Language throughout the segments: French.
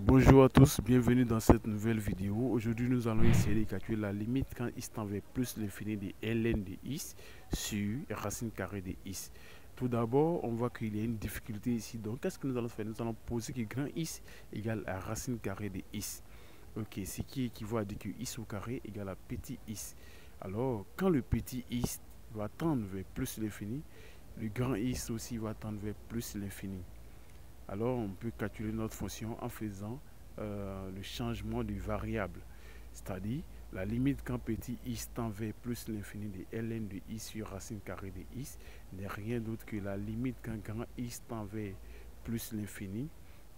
Bonjour à tous, bienvenue dans cette nouvelle vidéo. Aujourd'hui, nous allons essayer de calculer la limite quand x tend vers plus l'infini de ln de x sur racine carrée de x. Tout d'abord, on voit qu'il y a une difficulté ici. Donc, qu'est-ce que nous allons faire? Nous allons poser que grand x égale à racine carrée de x. Ok, ce qui équivaut à dire que x au carré égale à petit x. Alors, quand le petit x va tendre vers plus l'infini, le grand x aussi va tendre vers plus l'infini. Alors, on peut calculer notre fonction en faisant le changement de variable. C'est-à-dire, la limite quand petit x tend vers plus l'infini de ln de x sur racine carrée de x n'est rien d'autre que la limite quand grand x tend vers plus l'infini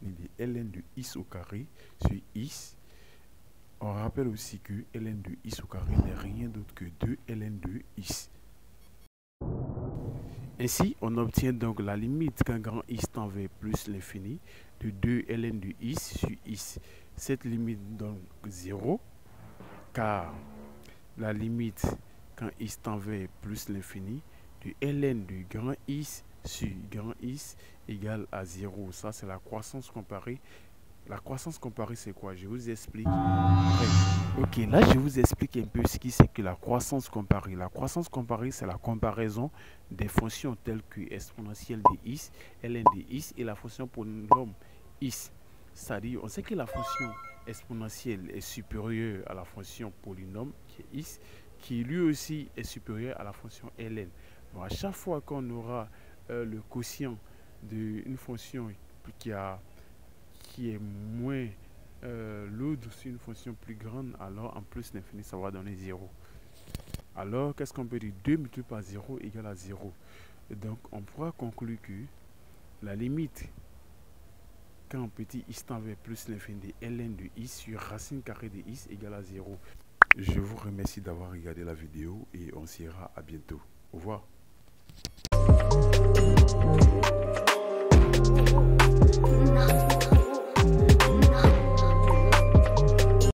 de ln de x au carré sur x. On rappelle aussi que ln de x au carré n'est rien d'autre que 2 ln de x. Ainsi, on obtient donc la limite quand grand x tend vers plus l'infini de 2 ln de x sur x. Cette limite donne 0, car la limite quand x tend vers plus l'infini de ln de grand x sur grand x égale à 0. Ça, c'est la croissance comparée. La croissance comparée, c'est quoi? Je vous explique. Ok, là, je vous explique un peu ce qui c'est que la croissance comparée. La croissance comparée, c'est la comparaison des fonctions telles que exponentielle de x, ln de x et la fonction polynôme x. C'est-à-dire, on sait que la fonction exponentielle est supérieure à la fonction polynôme qui est x, qui lui aussi est supérieur à la fonction ln. Donc, à chaque fois qu'on aura le quotient d'une fonction qui est moins l'autre sur une fonction plus grande, alors en plus l'infini, ça va donner 0. Alors, qu'est-ce qu'on peut dire? 2 multiplié par 0 égale à 0. Et donc, on pourra conclure que la limite quand petit x tend vers plus l'infini de ln de x sur racine carrée de x égale à 0. Je vous remercie d'avoir regardé la vidéo et on se dira à bientôt. Au revoir.